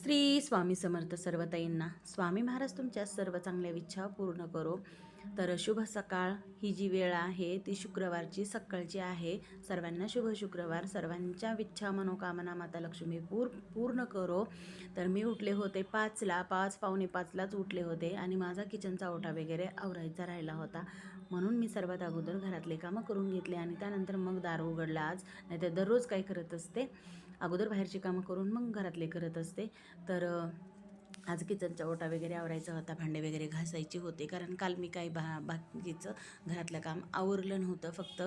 श्री स्वामी समर्थ सर्वताईंना स्वामी महाराज तुमच्या सर्व चांगल्या इच्छा पूर्ण करो. तर शुभ सकाळ. ही जी वेळ आहे ती शुक्रवारची सकाळची आहे. सर्वांना शुभ शुक्रवार. सर्वांच्या इच्छा मनोकामना माता लक्ष्मी पूर्ण करो. तर मी उठले होते 5ला, 5:45लाच उठले होते आणि माझा किचनचा ओटा वगैरे आवरायचा राहिला होता, म्हणून मी सर्वात अगोदर घरातले कामं करून घेतले आणि त्यानंतर मग दार उघडला. आज नाहीतर दररोज काय करत असते, अगोदर बाहेरची कामं करून मग घरातले करत असते. तर आज किचनचा ओटा वगैरे आवरायचा होता, भांडे वगैरे घासायचे होते, कारण काल मी काही बाकीचं घरातलं काम आवरलं नव्हतं. फक्त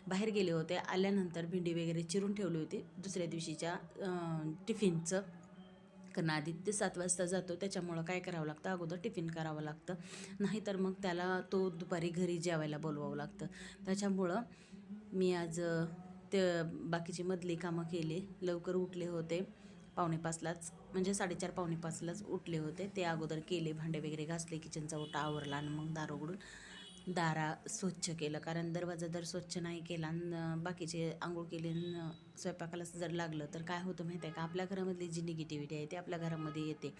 बाहेर गेले होते, आल्यानंतर भेंडी वगैरे चिरून ठेवली होती दुसऱ्या दिवशीच्या टिफिनचं. कारण आदित्य 7 वाजता जातो, त्याच्यामुळं काय करावं लागतं, अगोदर टिफिन करावं लागतं, नाहीतर मग त्याला तो दुपारी घरी जेवायला बोलवावं लागतं. त्याच्यामुळं मी आज ते बाकीची मधली कामं केली. लवकर उठले होते, 4:45लाच, म्हणजे 4:30 4:45लाच उठले होते. ते अगोदर केले, भांडे वगैरे घासले, किचनचा ओटा आवरला आणि मग दार उघडून दारा स्वच्छ केलं. कारण दरवाजा जर स्वच्छ नाही केला आणि बाकीचे आंघोळ केली आणि स्वयंपाकाला जर लागलं तर काय होतं माहिती आहे का, आपल्या घरामधली जी निगेटिव्हिटी आहे ती आपल्या घरामध्ये येते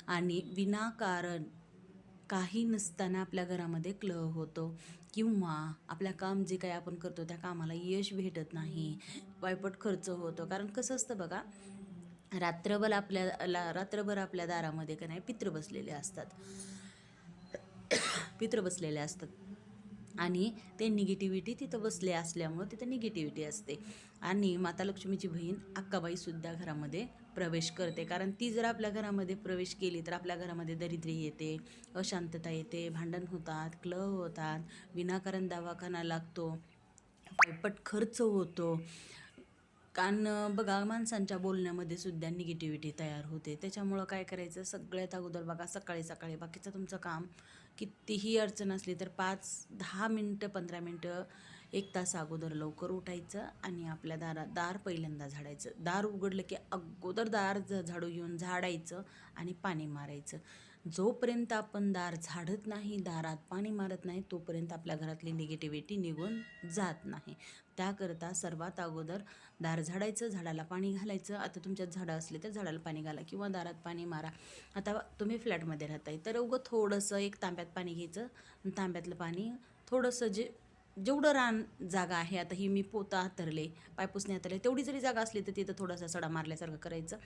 आणि विनाकारण काही नसताना आपल्या घरामध्ये कलह होतो, किंवा आपल्या काम जे काही आपण करतो त्या कामाला यश भेटत नाही, वायपट खर्च होतो. कारण कसं असतं बघा, रात्रभर आपल्या दारामध्ये का नाही पितृ बसलेले असतात आणि ते निगेटिव्हिटी तिथं बसले असल्यामुळं तिथं निगेटिव्हिटी असते. आणि माता लक्ष्मीची बहीण अक्काबाईसुद्धा घरामध्ये प्रवेश करते, कारण ती जर आपल्या घरामध्ये प्रवेश केली तर आपल्या घरामध्ये दरिद्री येते, अशांतता येते, भांडण होतात, कलह होतात, विनाकारण दवाखाना लागतो, वायपट खर्च होतो. कारण बघा, माणसांच्या बोलण्यामध्ये सुद्धा निगेटिव्हिटी तयार होते. त्याच्यामुळं काय करायचं, सगळ्यात अगोदर बघा, सकाळी बाकीचं तुमचं काम कितीही अडचण असली तर 5-10 मिनटं 15 मिनटं 1 तास अगोदर लवकर उठायचं आणि आपल्या दार पहिल्यांदा झाडायचं. दार उघडलं की अगोदर दार झाडू घेऊन झाडायचं आणि पाणी मारायचं. जोपर्यंत आपण दार झाडत नाही, दारात पाणी मारत नाही, तोपर्यंत आपल्या घरातली निगेटिव्हिटी निघून जात नाही. त्याकरता सर्वात अगोदर दार झाडायचं, झाडाला पाणी घालायचं. आता तुमच्यात झाडं असले तर झाडाला पाणी घाला किंवा दारात पाणी मारा. आता तुम्ही फ्लॅटमध्ये राहताय तर उगं थोडंसं एक तांब्यात पाणी घ्यायचं, तांब्यातलं पाणी थोडंसं जेवढं रान जागा आहे, आता ही मी पोता हातरले, पायपुसणे हातरले, तेवढी जरी जागा असली तर तिथं थोडासा सडा मारल्यासारखं करायचं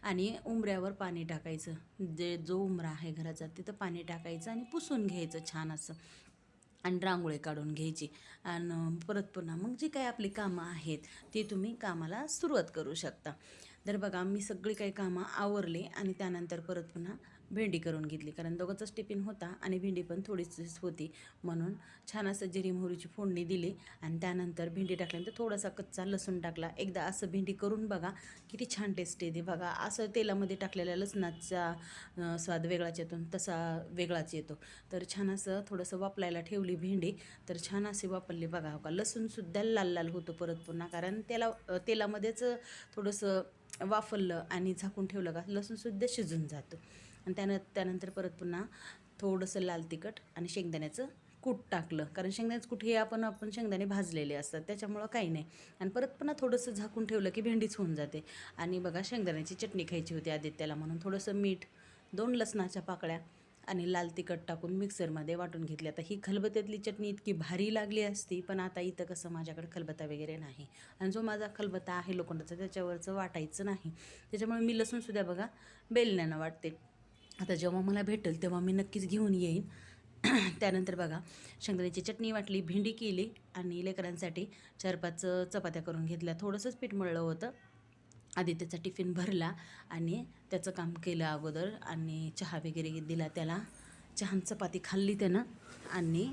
आणि उंबऱ्यावर पाणी टाकायचं. जो उंबरा आहे घराचा तिथं पाणी टाकायचं आणि पुसून घ्यायचं छान असं, आणि रांगोळी काढून घ्यायची. आणि परत पुन्हा मग जी काही आपली कामं आहेत ती तुम्ही कामाला सुरुवात करू शकता. तर बघा, मी सगळी काही कामं आवरले आणि त्यानंतर परत पुन्हा भेंडी करून घेतली, कारण दोघंचाच टिफिन होता आणि भेंडी पण थोडीशीच होती, म्हणून छान असं जिरी मोहरीची फोडणी दिली आणि त्यानंतर भेंडी टाकल्यानंतर थोडासा कच्चा लसूण टाकला. एकदा असं भेंडी करून बघा, किती छान टेस्ट येते बघा. असं तेलामध्ये टाकलेल्या लसणाचा स्वाद वेगळाच येतो, तसा वेगळाच येतो. तर छान असं थोडंसं वापरायला ठेवली भेंडी, तर छान असे वापरली बघा. हो का, लसूणसुद्धा लाल लाल होतो परत पुन्हा, कारण तेलामध्येच थोडंसं वाफरलं आणि झाकून ठेवलं का लसूणसुद्धा शिजून जातं. आणि त्यानंतर परत पुन्हा थोडंसं लाल तिखट आणि शेंगदाण्याचं कूट टाकलं, कारण शेंगदाण्याचं कूट हे आपण शेंगदाणे भाजलेले असतात, त्याच्यामुळं काही नाही. आणि परत पुन्हा थोडंसं झाकून ठेवलं की भेंडीच होऊन जाते. आणि बघा, शेंगदाण्याची चटणी खायची होती आदित्याला, म्हणून थोडंसं मीठ, 2 लसणाच्या पाकळ्या आणि लाल तिखट टाकून मिक्सरमध्ये वाटून घेतली. आता ही खलबत्त्यातली चटणी इतकी भारी लागली असती, पण आता इथं कसं माझ्याकडे खलबत्ता वगैरे नाही, आणि जो माझा खलबत्ता आहे लोखंडाचा त्याच्यावरचं वाटायचं नाही, त्याच्यामुळे मी लसूणसुद्धा बघा बेलण्यानं वाटते. आता जेव्हा मला भेटेल तेव्हा मी नक्कीच घेऊन येईन. त्यानंतर बघा, शेंगदाण्याची चटणी वाटली, भेंडी केली आणि लेकरांसाठी 4-5 चपात्या करून घेतल्या. थोडंसंच पीठ मळलं होतं. आदित्यचा टिफिन भरला आणि त्याचं काम केलं अगोदर आणि चहा वगैरे दिला त्याला. चहा चपाती खाल्ली त्यानं आणि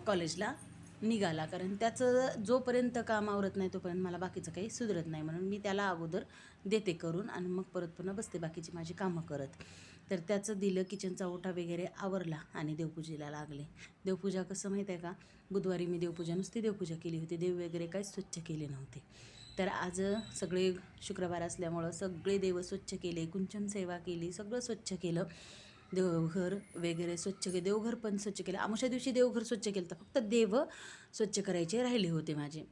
कॉलेजला निघाला, कारण त्याचं जोपर्यंत काम आवरत नाही तोपर्यंत मला बाकीचं काही सुधरत नाही, म्हणून मी त्याला अगोदर देते करून आणि मग परत पुन्हा बसते बाकीची माझी कामं करत. तर त्याचं दिलं, किचनचा ओटा वगैरे आवरला आणि देवपूजेला लागले. देवपूजा कसं माहीत आहे का, बुधवारी मी नुसती देवपूजा केली होती, देव वगैरे काही स्वच्छ केले नव्हते. तर आज सगळे शुक्रवार असल्यामुळं सगळे देव स्वच्छ केले, कुंचन सेवा केली, सगळं स्वच्छ केलं. देवघर वगैरे स्वच्छ केलं, देवघर पण स्वच्छ केलं. अमावस्या दिवशी देवघर स्वच्छ केलं, तर फक्त देव स्वच्छ करायचे राहिले होते माझे.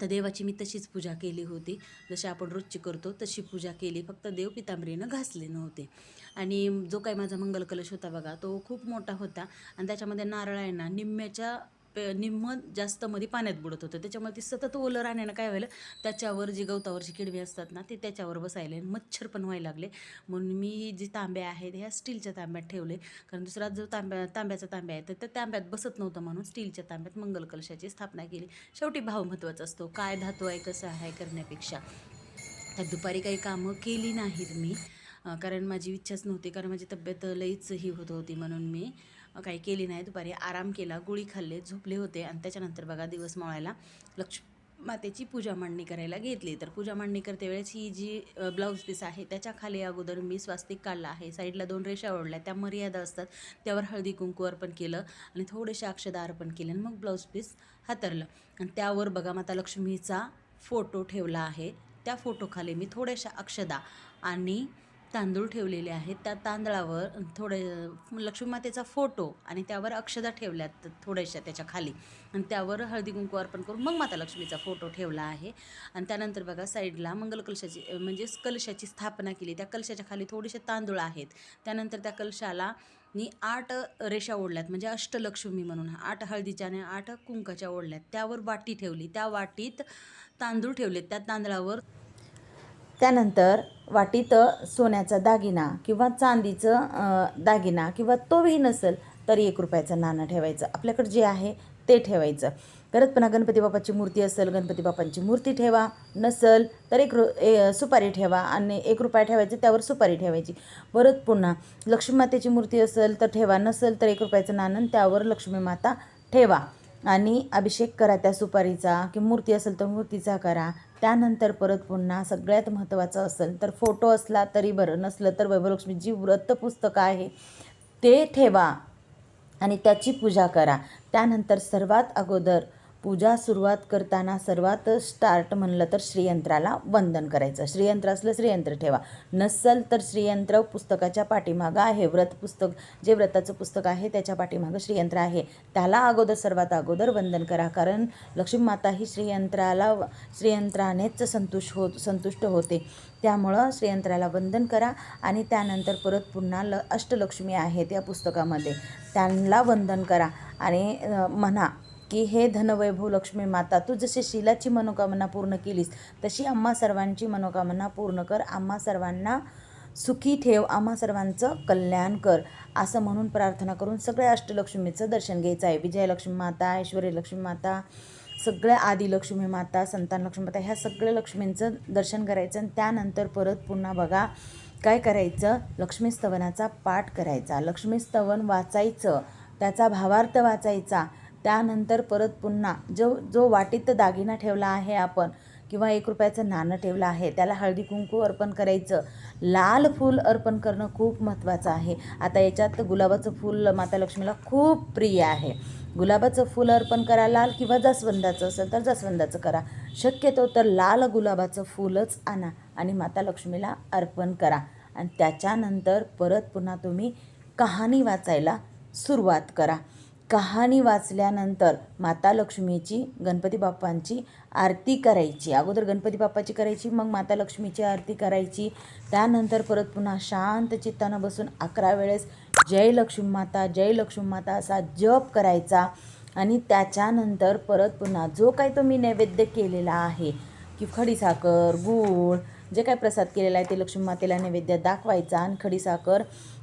तर देवाची मी तशीच पूजा केली होती, जशी आपण रोजची करतो तशी पूजा केली, फक्त देव पितांबरीनं घासले नव्हते. आणि जो काही माझा मंगल कलश होता बघा, तो खूप मोठा होता आणि त्याच्यामध्ये नारळ आहे ना निम्म्याच्या निम्म जास्त मध्ये पाण्यात बुडत होतं. त्याच्यामुळे ती सतत ओलं राहण्यानं काय व्हायलं, त्याच्यावर जी गवतावरची किडवी असतात ना ते त्याच्यावर बसायले, मच्छर पण व्हायला लागले. म्हणून मी जी तांब्या आहेत ह्या स्टीलच्या तांब्यात ठेवले, कारण दुसरा जो तांब्याचा तांब्या आहे तर त्या तांब्यात बसत नव्हतं, म्हणून स्टीलच्या तांब्यात मंगल कलशाची स्थापना केली. शेवटी भाव महत्त्वाचा असतो, काय धातू आहे कसं आहे करण्यापेक्षा. तर दुपारी काही कामं केली नाहीत मी, कारण माझी इच्छाच नव्हती, कारण माझी तब्येत लईच ही होत होती, म्हणून मी काही केली नाही. दुपारी आराम केला, गोळी खाल्ले, झोपले होते आणि त्याच्यानंतर बघा दिवस मावळायला मातेची पूजा मांडणी करायला घेतली. तर पूजा मांडणी करते वेळेस ही जी ब्लाऊज पीस आहे त्याच्या खाली अगोदर मी स्वास्तिक काढला आहे, साईडला 2 रेषा ओढल्या, त्या मर्यादा असतात त्यावर हळदी कुंकू अर्पण केलं आणि थोडेसे अक्षदा अर्पण केले आणि मग ब्लाऊज पीस हातरलं. आणि त्यावर बघा माता लक्ष्मीचा फोटो ठेवला आहे, त्या फोटोखाली मी थोड्याशा अक्षदा आणि तांदूळ ठेवलेले आहेत, त्या तांदळावर थोडे लक्ष्मी मातेचा फोटो आणि त्यावर अक्षदा ठेवल्यात थोड्याशा त्याच्या खाली, आणि त्यावर हळदी कुंकू अर्पण करून मग माता लक्ष्मीचा फोटो ठेवला आहे. आणि त्यानंतर बघा साईडला मंगल कलशाची म्हणजे कलशाची स्थापना केली, त्या कलशाच्या खाली थोडेसे तांदूळ आहेत. त्यानंतर त्या कलशाला मी 8 रेषा ओढल्यात, म्हणजे अष्टलक्ष्मी म्हणून 8 हळदीच्या आणि 8 कुंकाच्या ओढल्यात. त्यावर वाटी ठेवली, त्या वाटीत तांदूळ ठेवलेत, त्या तांदळावर त्यानंतर वाटीत सोन्याचा दागिना किंवा चांदीचं दागिना किंवा तोही नसेल तर 1 रुपयाचं नाणं ठेवायचं, आपल्याकडे जे आहे ते ठेवायचं. परत पुन्हा गणपती बाप्पाची मूर्ती असेल गणपती बाप्पांची मूर्ती ठेवा, नसेल तर सुपारी ठेवा आणि 1 रुपया ठेवायची, त्यावर सुपारी ठेवायची. परत पुन्हा लक्ष्मी मातेची मूर्ती असेल तर ठेवा, नसेल तर 1 रुपयाचं नाणं त्यावर लक्ष्मी माता ठेवा आणि अभिषेक करा त्या सुपारीचा, की मूर्ती असेल तर मूर्तीचा करा. त्यानंतर परत पुन्हा सगळ्यात महत्त्वाचं असेल तर फोटो असला तरी बरं, नसलं तर वैभवलक्ष्मीची व्रतपुस्तकं आहे ते ठेवा आणि त्याची पूजा करा. त्यानंतर सर्वात अगोदर पूजा सुरुवात करताना सर्वात स्टार्ट म्हणलं तर श्रीयंत्राला वंदन करायचं. श्रीयंत्र असलं श्रीयंत्र ठेवा, नसल तर श्रीयंत्र पुस्तकाच्या पाठीमागं आहे, व्रतपुस्तक जे व्रताचं पुस्तक आहे त्याच्या पाठीमागं श्रीयंत्र आहे, त्याला सर्वात अगोदर वंदन करा. कारण लक्ष्मी माता ही श्रीयंत्रानेच संतुष्ट होते, त्यामुळं श्रीयंत्राला वंदन करा. आणि त्यानंतर परत पुन्हा अष्टलक्ष्मी आहेत या पुस्तकामध्ये, त्यांना वंदन करा आणि म्हणा की हे धनवैभव लक्ष्मी माता, तू जशी शीलाची मनोकामना पूर्ण केलीस तशी आम्हा सर्वांची मनोकामना पूर्ण कर, आम्हा सर्वांना सुखी ठेव, आम्हा सर्वांचं कल्याण कर, असं म्हणून प्रार्थना करून सगळ्या अष्टलक्ष्मीचं दर्शन घ्यायचं आहे. विजयलक्ष्मी माता, ऐश्वर्य लक्ष्मी माता, सगळ्या आदिलक्ष्मी माता, संतान लक्ष्मी माता, ह्या सगळ्या लक्ष्मींचं दर्शन करायचं. आणि त्यानंतर परत पुन्हा बघा काय करायचं, लक्ष्मीस्तवनाचा पाठ करायचा, लक्ष्मीस्तवन वाचायचं, त्याचा भावार्थ वाचायचा. त्यानंतर परत पुन्हा जो वाटीत दागिना ठेवला आहे आपण किंवा 1 रुपयाचं नाणं ठेवलं आहे त्याला हळदी कुंकू अर्पण करायचं. लाल फूल अर्पण करणं खूप महत्त्वाचं आहे. आता याच्यात गुलाबाचं फूल माता लक्ष्मीला खूप प्रिय आहे, गुलाबाचं फूल अर्पण करा. लाल किंवा जास्वंदाचं असेल तर जास्वंदाचं करा, शक्यतो तर लाल गुलाबाचं फूलच आणा आणि माता लक्ष्मीला अर्पण करा. आणि त्याच्यानंतर परत पुन्हा तुम्ही कहाणी वाचायला सुरुवात करा. कहाणी वाचल्यानंतर माता लक्ष्मीची, गणपती बाप्पांची आरती करायची. अगोदर गणपती बाप्पाची करायची, मग माता लक्ष्मीची आरती करायची. त्यानंतर परत पुन्हा शांत चित्तानं बसून 11 वेळेस जय लक्ष्मी माता, जय लक्ष्मी माता असा जप करायचा. आणि त्याच्यानंतर परत पुन्हा जो काही तुम्ही नैवेद्य केलेला आहे की खडीसाखर, गूळ, जे काही प्रसाद केलेला आहे ते लक्ष्मी मातेला नैवेद्य दाखवायचा. आणि खडीसाखर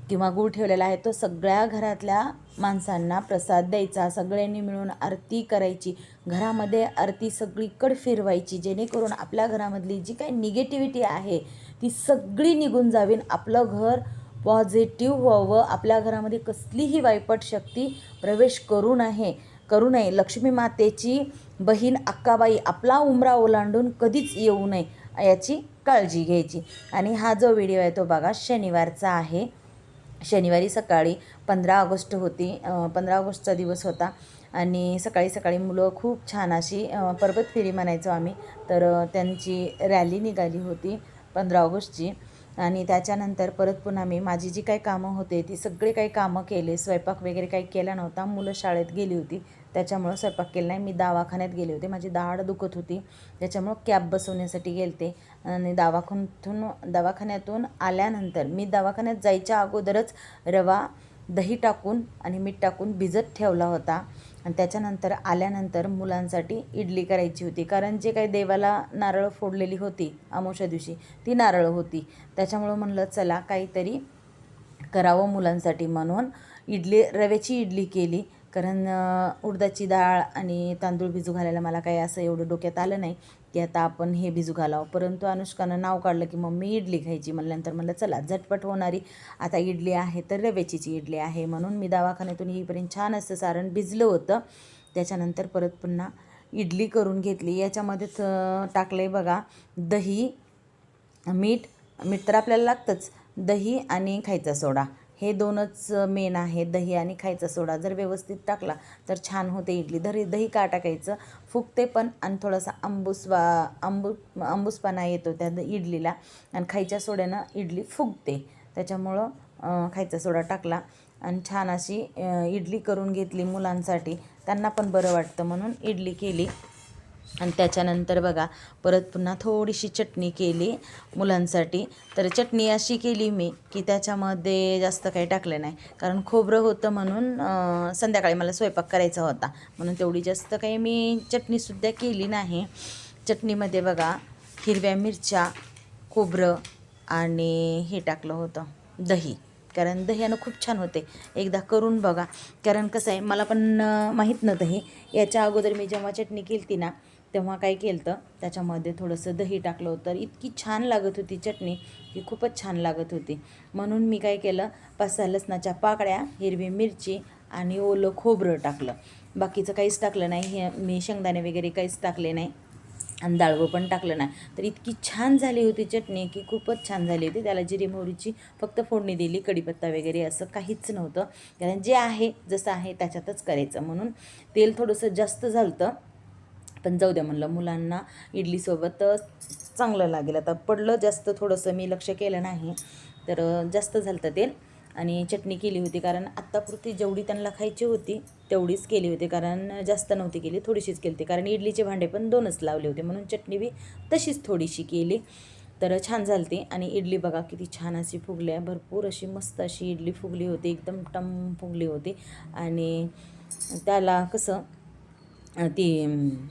किंवा गूळ ठेवलेला आहे तो सगळ्या घरातल्या माणसांना प्रसाद द्यायचा. सगळ्यांनी मिळून आरती करायची, घरामध्ये आरती सगळीकडे फिरवायची, जेणेकरून आपल्या घरामधली जी काही निगेटिव्हिटी आहे ती सगळी निघून जावी, आपलं घर पॉझिटिव्ह व्हावं, आपल्या घरामध्ये कसलीही वाईपट शक्ती प्रवेश करू नये. लक्ष्मी मातेची बहीण अक्काबाई आपला उंबरा ओलांडून कधीच येऊ नये याची काळजी घ्यायची. आणि हा जो व्हिडिओ आहे तो बघा शनिवारचा आहे. शनिवारी सकाळी 15 ऑगस्ट होती, 15 ऑगस्टचा दिवस होता आणि सकाळी सकाळी मुलं खूप छान अशी पर्वत फेरी म्हणायचो आम्ही, तर त्यांची रॅली निघाली होती 15 ऑगस्टची. आणि त्याच्यानंतर परत पुन्हा मी माझी जी काही कामं होते ती सगळे काही कामं केले. स्वयंपाक वगैरे काही केला नव्हता, मुलं शाळेत गेली होती त्याच्यामुळं स्वयंपाक केला नाही. मी दवाखान्यात गेले होते, माझी दाढ दुखत होती त्याच्यामुळं कॅप बसवण्यासाठी गेलते. आणि दवाखान्यातून आल्यानंतर मी दवाखान्यात जायच्या अगोदरच रवा, दही टाकून आणि मीठ टाकून भिजत ठेवला होता. आणि त्याच्यानंतर आल्यानंतर मुलांसाठी इडली करायची होती, कारण जे काही देवाला नारळ फोडलेली होती अमावस्या दिवशी ती नारळ होती. त्याच्यामुळं म्हणलं चला काहीतरी करावं मुलांसाठी, म्हणून रव्याची इडली केली. कारण उडदाची डाळ आणि तांदूळ भिजू घालायला मला काही असं एवढं डोक्यात आलं नाही की आता आपण हे भिजू घालावं. परंतु अनुष्कानं नाव काढलं की मम्मी इडली खायची म्हणल्यानंतर म्हणलं चला झटपट होणारी आता इडली आहे तर रव्याचीच इडली आहे. म्हणून मी दवाखान्यातून येईपर्यंत छान असं सारण भिजलं होतं. त्याच्यानंतर परत पुन्हा इडली करून घेतली. याच्यामध्ये टाकलं आहे बघा दही, मीठ तर आपल्याला लागतंच, दही आणि खायचा सोडा, हे दोनच मेन आहे. दही आणि खायचा सोडा जर व्यवस्थित टाकला तर छान होते इडली. दही का टाकायचं, फुगते पण आणि थोडासा आंबूसपणा येतो त्या इडलीला, आणि खायच्या सोड्यानं इडली फुगते. त्याच्यामुळं खायचा सोडा टाकला आणि छान अशी इडली करून घेतली मुलांसाठी, त्यांना पण बरं वाटतं म्हणून इडली केली. आणि त्याच्यानंतर बघा परत पुन्हा थोडीशी चटणी केली मुलांसाठी. तर चटणी अशी केली मी की त्याच्यामध्ये जास्त काही टाकलं नाही, कारण खोबरं होतं म्हणून संध्याकाळी मला स्वयंपाक करायचा होता म्हणून तेवढी जास्त काही मी चटणीसुद्धा केली नाही. चटणीमध्ये बघा हिरव्या मिरच्या, खोबरं आणि हे टाकलं होतं दही, कारण दह्यानं खूप छान होते. एकदा करून बघा, कारण कसं आहे मला पण माहीत नव्हतं हे. याच्या अगोदर मी जेव्हा चटणी केली ना तेव्हा काय केलं तर त्याच्यामध्ये थोडंसं दही टाकलं होतं, इतकी छान लागत होती चटणी की खूपच छान लागत होती. म्हणून मी काय केलं, 5-6 लसणाच्या पाकळ्या, हिरवी मिरची आणि ओलं खोबरं टाकलं. बाकीचं काहीच टाकलं नाही, हे मी शेंगदाणे वगैरे काहीच टाकले नाही आणि डाळवं पण टाकलं नाही. तर इतकी छान झाली होती चटणी की खूपच छान झाली होती. त्याला जिरी मोहरीची फक्त फोडणी दिली, कढीपत्ता वगैरे असं काहीच नव्हतं, कारण जे आहे जसं आहे त्याच्यातच करायचं. म्हणून तेल थोडंसं जास्त झालं पण जाऊ द्या म्हणलं, मुलांना इडलीसोबत चांगलं लागेल. आता पडलं जास्त थोडंसं, मी लक्ष केलं नाही तर जास्त झालं तेल. आणि चटणी केली होती कारण आत्तापुरती जेवढी त्यांना खायची होती तेवढीच केली होती, कारण जास्त नव्हती केली, थोडीशीच केली होती, कारण इडलीचे भांडे पण 2च लावले होते म्हणून चटणी बी तशीच थोडीशी केली. तर छान झालती. आणि इडली बघा किती छान अशी फुगली आहे, भरपूर अशी मस्त अशी इडली फुगली होती, एकदम टम फुगली होती. आणि त्याला कसं ती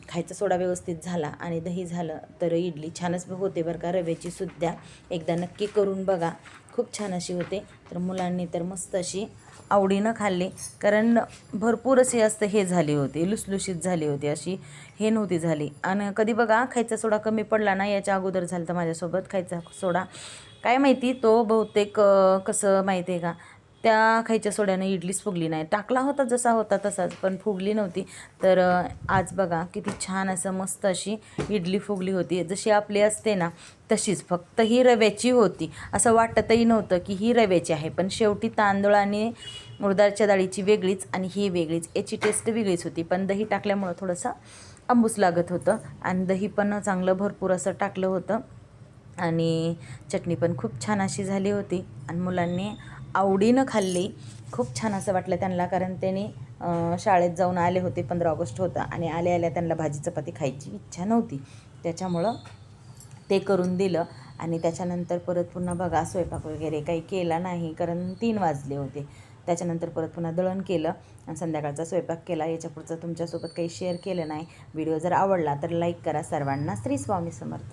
खायचा सोडा व्यवस्थित झाला आणि दही झालं तर इडली छानच होते बरं का. रव्याची सुद्धा एकदा नक्की करून बघा, खूप छान अशी होते. तर मुलांनी तर मस्त अशी आवडीनं खाल्ली, कारण भरपूर अशी असतं हे झाली होती, लुसलुशीत झाली होती, अशी हे नव्हती झाली. आणि कधी बघा खायचा सोडा कमी पडला ना, याच्या अगोदर झालं तर माझ्यासोबत खायचा सोडा काय माहिती तो बहुतेक कसं माहिती आहे का, त्या खायच्या सोड्यानं इडलीच फुगली नाही. टाकला होता जसा होता तसाच पण फुगली नव्हती. तर आज बघा किती छान असं मस्त अशी इडली फुगली होती, जशी आपली असते ना तशीच, फक्त ही रव्याची होती. असं वाटतही नव्हतं की ही रव्याची आहे, पण शेवटी तांदूळ आणि उडदाच्या डाळीची वेगळीच आणि ही वेगळीच, याची टेस्ट वेगळीच होती. पण दही टाकल्यामुळं थोडंसं आंबूस लागत होतं आणि दही पण चांगलं भरपूर असं टाकलं होतं. आणि चटणी पण खूप छान अशी झाली होती आणि मुलांनी आवडीनं खाल्ली. खूप छान असं वाटलं त्यांना, कारण त्यांनी शाळेत जाऊन आले होते, 15 ऑगस्ट होता आणि आल्या त्यांना भाजी चपाती खायची इच्छा नव्हती, त्याच्यामुळं ते करून दिलं. आणि त्याच्यानंतर परत पुन्हा बघा स्वयंपाक वगैरे काही केला नाही, कारण 3 वाजले होते. त्याच्यानंतर परत पुन्हा दळण केलं आणि संध्याकाळचा स्वयंपाक केला. याच्या पुढचं तुमच्यासोबत काही शेअर केलं नाही. व्हिडिओ जर आवडला तर लाईक करा. सर्वांना श्री स्वामी समर्थ.